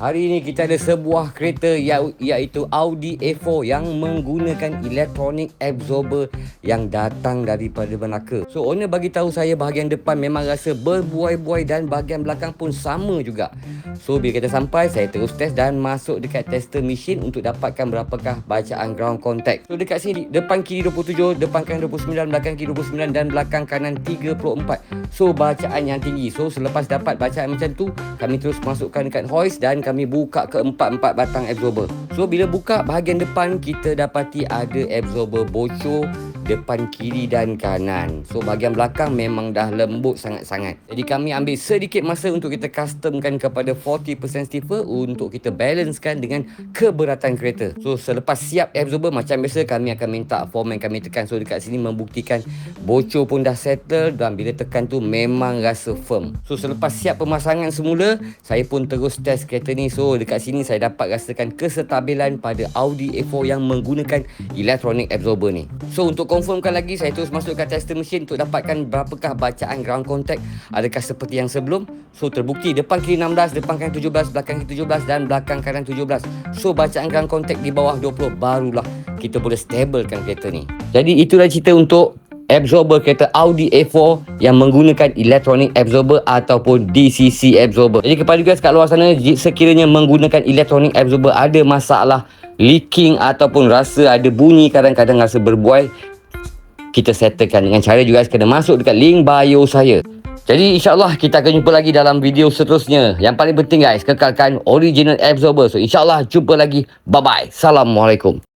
Hari ini kita ada sebuah kereta iaitu Audi A4 yang menggunakan electronic absorber yang datang daripada Melaka. So owner bagi tahu saya bahagian depan memang rasa berbuai-buai dan bahagian belakang pun sama juga. So bila kita sampai, saya terus test dan masuk dekat tester mesin untuk dapatkan berapakah bacaan ground contact. So dekat sini depan kiri 27, depan kanan 29, belakang kiri 29 dan belakang kanan 34. So bacaan yang tinggi. So selepas dapat bacaan macam tu, kami terus masukkan dekat hoist dan kami buka ke 4 batang absorber. So bila buka bahagian depan, kita dapati ada absorber bocor depan kiri dan kanan. So bahagian belakang memang dah lembut sangat-sangat. Jadi kami ambil sedikit masa untuk kita customkan kepada 40% stiffer untuk kita balancekan dengan keberatan kereta. So selepas siap absorber, macam biasa kami akan minta foreman kami tekan. So dekat sini membuktikan bocor pun dah settle dan bila tekan tu memang rasa firm. So selepas siap pemasangan semula, saya pun terus test kereta ni. So dekat sini saya dapat rasakan kestabilan pada Audi A4 yang menggunakan electronic absorber ni. So untuk confirmkan lagi, saya terus masuk ke tester mesin untuk dapatkan berapakah bacaan ground contact. Adakah seperti yang sebelum? So terbukti depan kiri 16, depan kanan 17, belakang kiri 17 dan belakang kanan 17. So bacaan ground contact di bawah 20, barulah kita boleh stablekan kereta ni. Jadi itulah cerita untuk absorber kereta Audi A4 yang menggunakan electronic absorber ataupun DCC absorber. Jadi kepada guys kat luar sana, sekiranya menggunakan electronic absorber ada masalah leaking ataupun rasa ada bunyi, kadang-kadang rasa berbuai, kita settlekan dengan cara juga kena masuk dekat link bio saya. Jadi insyaAllah kita akan jumpa lagi dalam video seterusnya. Yang paling penting guys, kekalkan original absorber. So insyaAllah jumpa lagi. Bye bye. Assalamualaikum.